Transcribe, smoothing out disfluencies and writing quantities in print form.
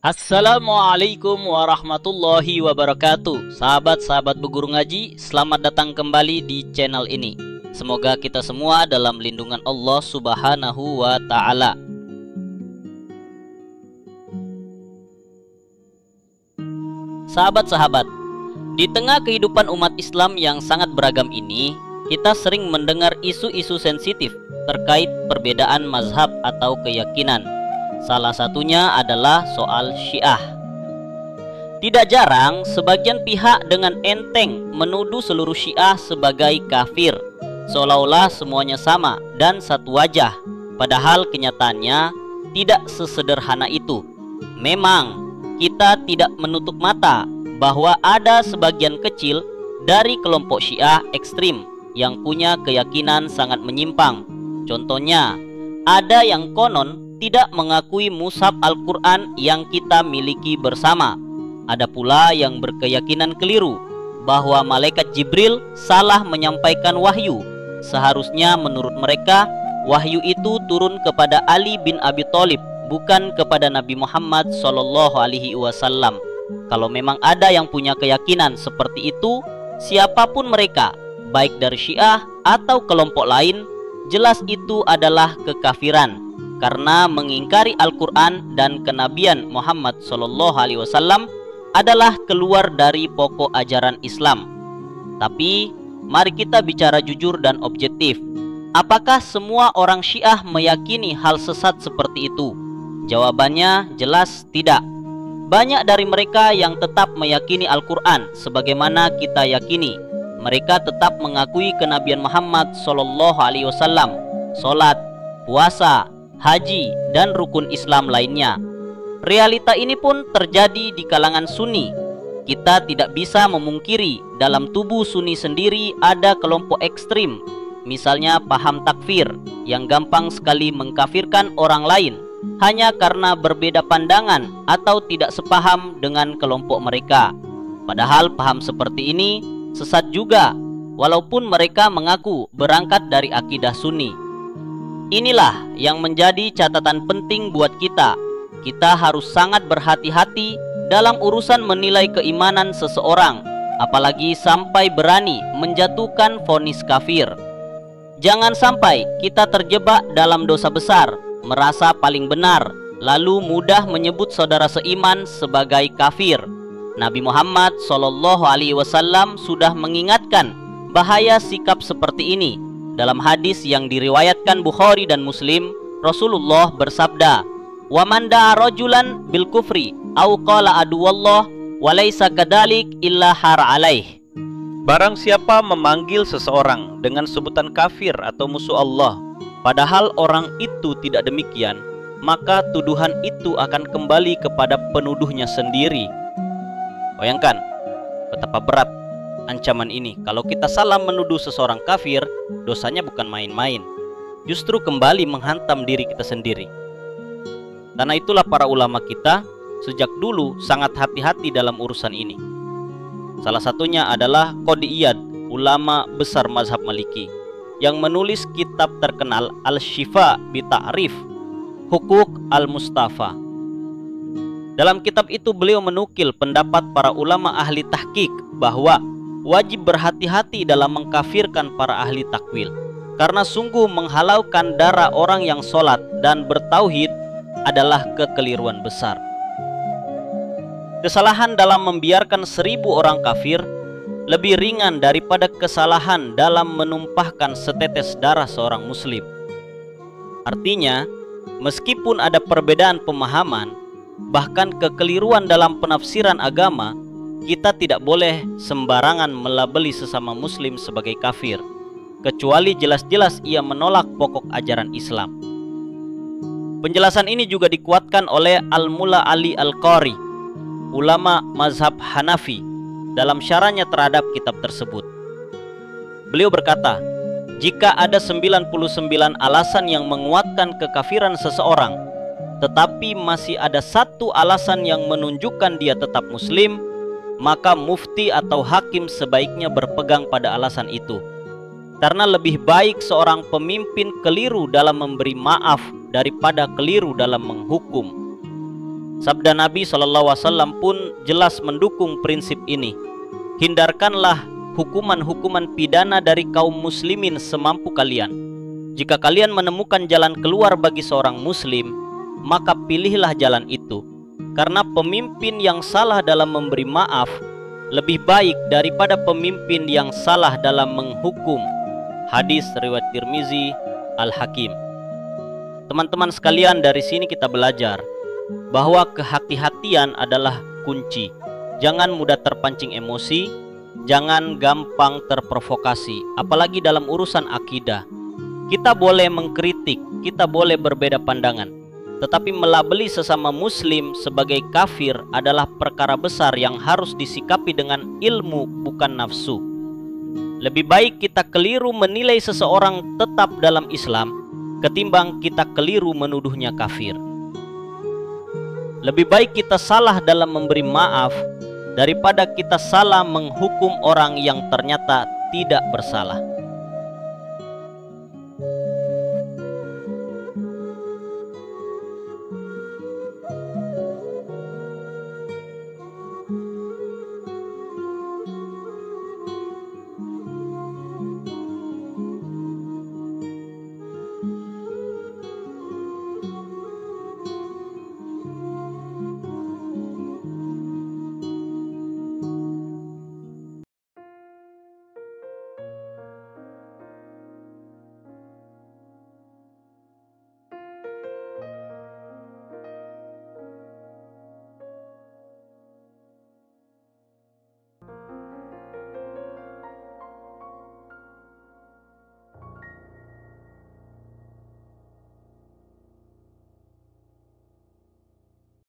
Assalamualaikum warahmatullahi wabarakatuh. Sahabat-sahabat berguru ngaji, selamat datang kembali di channel ini. Semoga kita semua dalam lindungan Allah Subhanahu wa ta'ala. Sahabat-sahabat, di tengah kehidupan umat Islam yang sangat beragam ini, kita sering mendengar isu-isu sensitif terkait perbedaan mazhab atau keyakinan. Salah satunya adalah soal Syiah. Tidak jarang sebagian pihak dengan enteng menuduh seluruh Syiah sebagai kafir, seolah-olah semuanya sama dan satu wajah. Padahal kenyataannya tidak sesederhana itu. Memang kita tidak menutup mata bahwa ada sebagian kecil dari kelompok Syiah ekstrim yang punya keyakinan sangat menyimpang. Contohnya, ada yang konon tidak mengakui mushaf Al-Quran yang kita miliki bersama. Ada pula yang berkeyakinan keliru bahwa malaikat Jibril salah menyampaikan wahyu. Seharusnya menurut mereka wahyu itu turun kepada Ali bin Abi Thalib, bukan kepada Nabi Muhammad SAW. Kalau memang ada yang punya keyakinan seperti itu, siapapun mereka, baik dari Syiah atau kelompok lain, jelas itu adalah kekafiran, karena mengingkari Al-Quran dan kenabian Muhammad SAW adalah keluar dari pokok ajaran Islam. Tapi mari kita bicara jujur dan objektif. Apakah semua orang Syiah meyakini hal sesat seperti itu? Jawabannya jelas tidak. Banyak dari mereka yang tetap meyakini Al-Quran sebagaimana kita yakini. Mereka tetap mengakui kenabian Muhammad SAW, sholat, puasa, haji, dan rukun Islam lainnya. Realita ini pun terjadi di kalangan Sunni. Kita tidak bisa memungkiri dalam tubuh Sunni sendiri ada kelompok ekstrim, misalnya paham takfir yang gampang sekali mengkafirkan orang lain hanya karena berbeda pandangan atau tidak sepaham dengan kelompok mereka. Padahal paham seperti ini sesat juga, walaupun mereka mengaku berangkat dari akidah Sunni. Inilah yang menjadi catatan penting buat kita. Kita harus sangat berhati-hati dalam urusan menilai keimanan seseorang, apalagi sampai berani menjatuhkan vonis kafir. Jangan sampai kita terjebak dalam dosa besar, merasa paling benar, lalu mudah menyebut saudara seiman sebagai kafir. Nabi Muhammad SAW sudah mengingatkan bahaya sikap seperti ini. Dalam hadis yang diriwayatkan Bukhari dan Muslim, Rasulullah bersabda, "Wa man da'a rajulan bil kufri aw qala aduwallah wa laisa kadzalik illa har alaih." Barang siapa memanggil seseorang dengan sebutan kafir atau musuh Allah, padahal orang itu tidak demikian, maka tuduhan itu akan kembali kepada penuduhnya sendiri. Bayangkan betapa berat ancaman ini. Kalau kita salah menuduh seseorang kafir, dosanya bukan main-main, justru kembali menghantam diri kita sendiri. Karena itulah para ulama kita sejak dulu sangat hati-hati dalam urusan ini. Salah satunya adalah Qadhi Iyad, ulama besar mazhab Maliki, yang menulis kitab terkenal Al-Syifa bi Ta'rif Hukuk Al-Mustafa. Dalam kitab itu beliau menukil pendapat para ulama ahli tahqiq bahwa wajib berhati-hati dalam mengkafirkan para ahli takwil, karena sungguh menghalaukan darah orang yang sholat dan bertauhid adalah kekeliruan besar. Kesalahan dalam membiarkan 1000 orang kafir lebih ringan daripada kesalahan dalam menumpahkan setetes darah seorang muslim. Artinya, meskipun ada perbedaan pemahaman, bahkan kekeliruan dalam penafsiran agama, kita tidak boleh sembarangan melabeli sesama muslim sebagai kafir, kecuali jelas-jelas ia menolak pokok ajaran Islam. Penjelasan ini juga dikuatkan oleh Al-Mula Ali Al-Qari, ulama mazhab Hanafi, dalam syarahnya terhadap kitab tersebut. Beliau berkata, jika ada 99 alasan yang menguatkan kekafiran seseorang, tetapi masih ada satu alasan yang menunjukkan dia tetap muslim, maka mufti atau hakim sebaiknya berpegang pada alasan itu. Karena lebih baik seorang pemimpin keliru dalam memberi maaf daripada keliru dalam menghukum. Sabda Nabi SAW pun jelas mendukung prinsip ini. Hindarkanlah hukuman-hukuman pidana dari kaum muslimin semampu kalian. Jika kalian menemukan jalan keluar bagi seorang muslim, maka pilihlah jalan itu. Karena pemimpin yang salah dalam memberi maaf lebih baik daripada pemimpin yang salah dalam menghukum. Hadis riwayat Tirmizi, Al-Hakim. Teman-teman sekalian, dari sini kita belajar bahwa kehati-hatian adalah kunci. Jangan mudah terpancing emosi, jangan gampang terprovokasi, apalagi dalam urusan akidah. Kita boleh mengkritik, kita boleh berbeda pandangan, tetapi melabeli sesama muslim sebagai kafir adalah perkara besar yang harus disikapi dengan ilmu, bukan nafsu. Lebih baik kita keliru menilai seseorang tetap dalam Islam ketimbang kita keliru menuduhnya kafir. Lebih baik kita salah dalam memberi maaf daripada kita salah menghukum orang yang ternyata tidak bersalah.